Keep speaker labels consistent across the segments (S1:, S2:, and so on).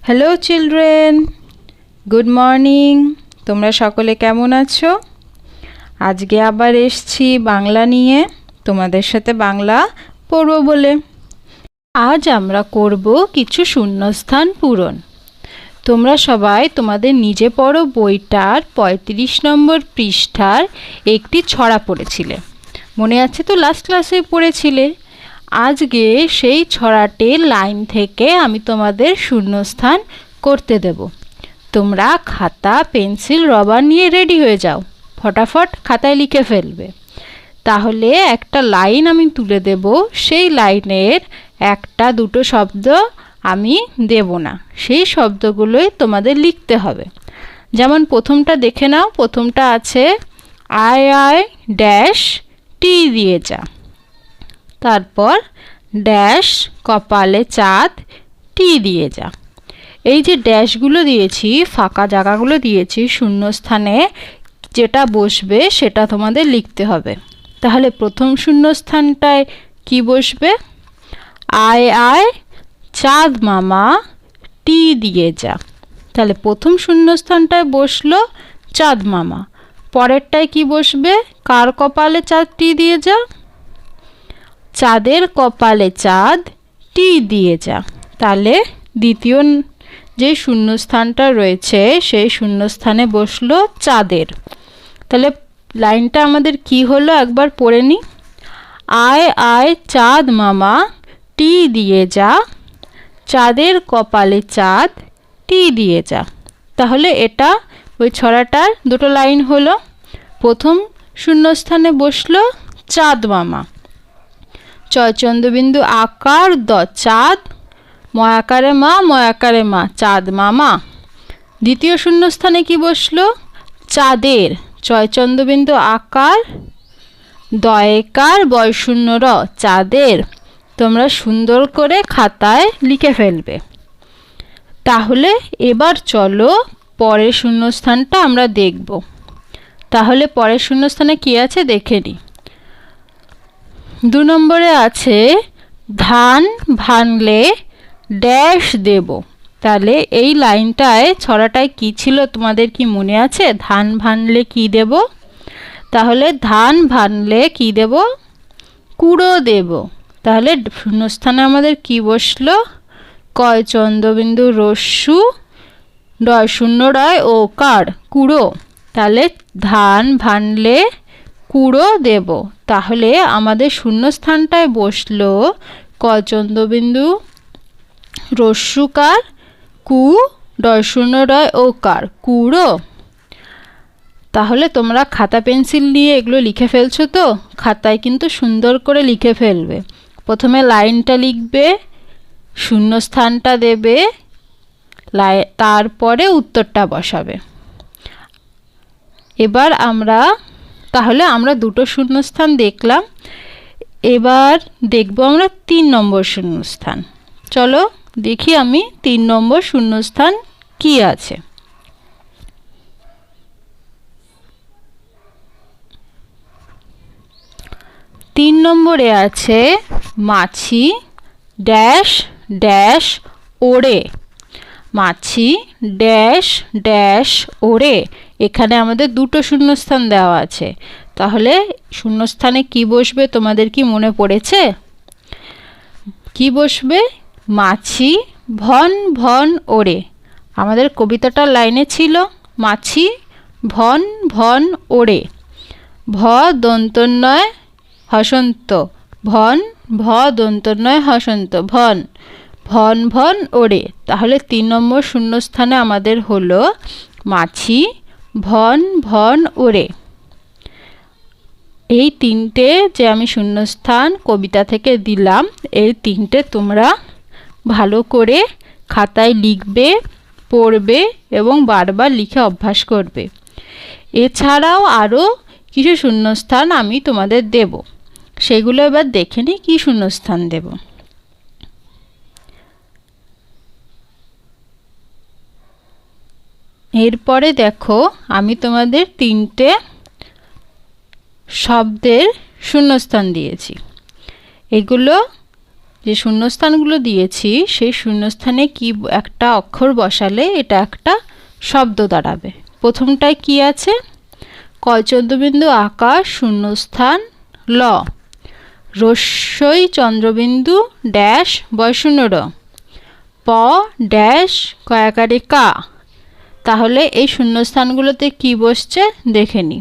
S1: Hello children, good morning. তোমরা সকলে কেমন আছো? আজকে আবার এসছি বাংলা নিয়ে, তোমাদের সাথে বাংলা পড়ব বলে। আজ আমরা করব কিছু শূন্যস্থান পূরণ। তোমরা সবাই তোমাদের নিজে পড়ো বইটার ৩৫ নম্বর পৃষ্ঠার একটি ছড়া পড়েছিলে, মনে আছে তো? লাস্ট ক্লাসে পড়েছিলে। আজকে সেই ছড়াটির লাইন থেকে আমি তোমাদের শূন্যস্থান করতে দেব। তোমরা খাতা, পেন্সিল, রবার নিয়ে রেডি হয়ে যাও, ফটাফট খাতায় লিখে ফেলবে। তাহলে একটা লাইন আমি তুলে দেব, সেই লাইনের একটা দুটো শব্দ আমি দেব না, সেই শব্দগুলোই তোমাদের লিখতে হবে। যেমন প্রথমটা দেখে নাও, প্রথমটা আছে আয় আয় ড্যাশ টি দিয়ে যা, তারপর ড্যাশ কপালে চাঁদ টি দিয়ে যা। এই যে ড্যাশগুলো দিয়েছি, ফাঁকা জায়গাগুলো দিয়েছি, শূন্যস্থানে যেটা বসবে সেটা তোমাদের লিখতে হবে। তাহলে প্রথম শূন্যস্থানটায় কি বসবে? আয় আয় চাঁদ মামা টি দিয়ে যা। তাহলে প্রথম শূন্যস্থানটায় বসলো চাঁদ মামা। পরেরটায় কি বসবে? কার কপালে চাঁদ টি দিয়ে যা? চাঁদের কপালে চাঁদ টি দিয়ে যা। তাহলে দ্বিতীয় যে শূন্যস্থানটা রয়েছে সেই শূন্যস্থানে বসলো চাঁদের। তাহলে লাইনটা আমাদের কি হলো একবার পড়ে নি। আয় আয় চাঁদ মামা টি দিয়ে যা, চাঁদের কপালে চাঁদ টি দিয়ে যা। তাহলে এটা ওই ছড়াটার দুটো লাইন হলো। প্রথম শূন্যস্থানে বসলো চাঁদ মামা, চয়চন্দ্রবিন্দু আকার দ চাঁদ, ময়াকারে মা চাঁদ মামা। দ্বিতীয় শূন্যস্থানে কি বসলো? চাঁদের, চয়চন্দ্রবিন্দু আকার দয়কার বয়শূন্য র, চাঁদের। তোমরা সুন্দর করে খাতায় লিখে ফেলবে। তাহলে এবার চলো পরের শূন্যস্থানটা আমরা দেখব। তাহলে পরের শূন্যস্থানে কি আছে দেখে নিই। ২ নম্বরে আছে ধান ভানলে ড্যাশ দেব। তাহলে এই লাইনটায় ছড়াটায় কি ছিল তোমাদের কি মনে আছে? ধান ভানলে কি দেব? তাহলে ধান ভানলে কি দেব? কুড়ো দেব। তাহলে শূন্যস্থানে আমাদের কি বসলো? কয় চন্দ্রবিন্দু রস্যু ডয় শূন্য রয় ও কার, কুড়ো। তাহলে ধান ভানলে কুড়ো দেব। তাহলে আমাদের শূন্যস্থানটায় বসলো ক চন্দ্রবিন্দু রস্যুকার কু ডয় শূন্য রয় ও কার, কুড়ো। তাহলে তোমরা খাতা পেন্সিল নিয়ে এগুলো লিখে ফেলছো তো? খাতায় কিন্তু সুন্দর করে লিখে ফেলবে। প্রথমে লাইনটা লিখবে, শূন্যস্থানটা দেবে, তারপরে উত্তরটা বসাবে। এবার তাহলে আমরা দুটো শূন্যস্থান দেখলাম। এবার দেখব আমরা ৩ নম্বর শূন্যস্থান। চলো দেখি আমি ৩ নম্বর শূন্যস্থান কি আছে। তিন নম্বরে আছে মাছি ড্যাশ ড্যাশ ওড়ে, মাছি ড্যাশ ড্যাশ ওড়ে। এখানে আমাদের দুটো শূন্যস্থান দেওয়া আছে। তাহলে শূন্যস্থানে কি বসবে তোমাদের কি মনে পড়েছে? কি বসবে? মাছি ভন ভন ওড়ে। আমাদের কবিতাটার লাইনে ছিল মাছি ভন ভন ওড়ে। ভ দন্তন্বয় হসন্ত, ভন ভ দন্তন্বয় হসন্ত, ভন ভন ভন ওড়ে। তাহলে ৩ নম্বর শূন্যস্থানে আমাদের হলো মাছি ভন ভন ওড়ে। এই তিনটে যে আমি শূন্যস্থান কবিতা থেকে দিলাম, এই তিনটে তোমরা ভালো করে খাতায় লিখবে, পড়বে এবং বারবার লিখে অভ্যাস করবে। এছাড়াও আরও কিছু শূন্যস্থান আমি তোমাদের দেব, সেগুলো এবার দেখে নিই কী শূন্যস্থান দেব। এরপরে দেখো আমি তোমাদের 3টে শব্দের শূন্যস্থান দিয়েছি। এগুলো যে শূন্যস্থানগুলো দিয়েছি সেই শূন্যস্থানে কি একটা অক্ষর বসালে এটা একটা শব্দ দাঁড়াবে। প্রথমটায় কি আছে? কয়চন্দ্রবিন্দু আকার শূন্যস্থান ল, রস্যই চন্দ্রবিন্দু ড্যাশ বয়শূন্য র, প ড্যাশ কয়াকারে কা। তাহলে এই শূন্যস্থানগুলোতে কি বসছে দেখে নি।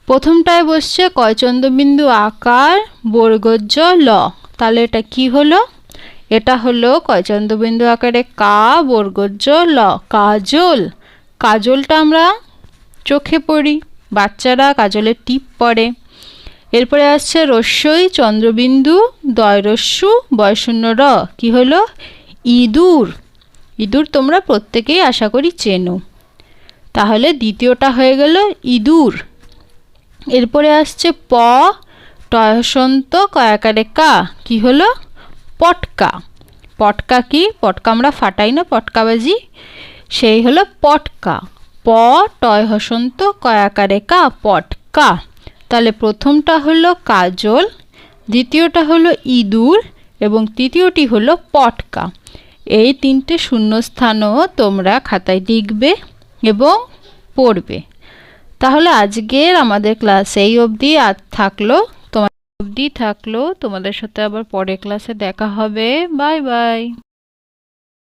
S1: প্রথমটায় বসছে কয়চন্দ্রবিন্দু আকার বর্গজ ল, তাহলে এটা কি হলো? এটা হলো কয়চন্দ্রবিন্দু আকারে কা বর্গজ ল, কাজল। কাজলটা আমরা চোখে পড়ি, বাচ্চারা কাজলের টিপ পড়ে। এরপরে আসছে রস্যই চন্দ্রবিন্দু দয়রস্যু বয়শূন্য র, কি হলো? ইঁদুর। ইঁদুর তোমরা প্রত্যেকেই আশা করি চেনো। তাহলে দ্বিতীয়টা হয়ে গেল ইঁদুর। এরপরে আসছে প টয়সন্ত কয়াকারে কা, কি হলো? পটকা। পটকা কি? পটকা আমরা ফাটাই না পটকাবাজি, সেই হলো পটকা। প টয় হসন্ত কয়াকারে কা, পটকা। তাহলে প্রথমটা হলো কাজল, দ্বিতীয়টা হলো ইঁদুর এবং তৃতীয়টি হলো পটকা। এই তিনটে শূন্যস্থানও তোমরা খাতায় লিখবে এবং পড়বে। তাহলে আজকের আমাদের ক্লাস এই অবধি থাকলো। তোমাদের সাথে আবার পরের ক্লাসে দেখা হবে। Bye bye.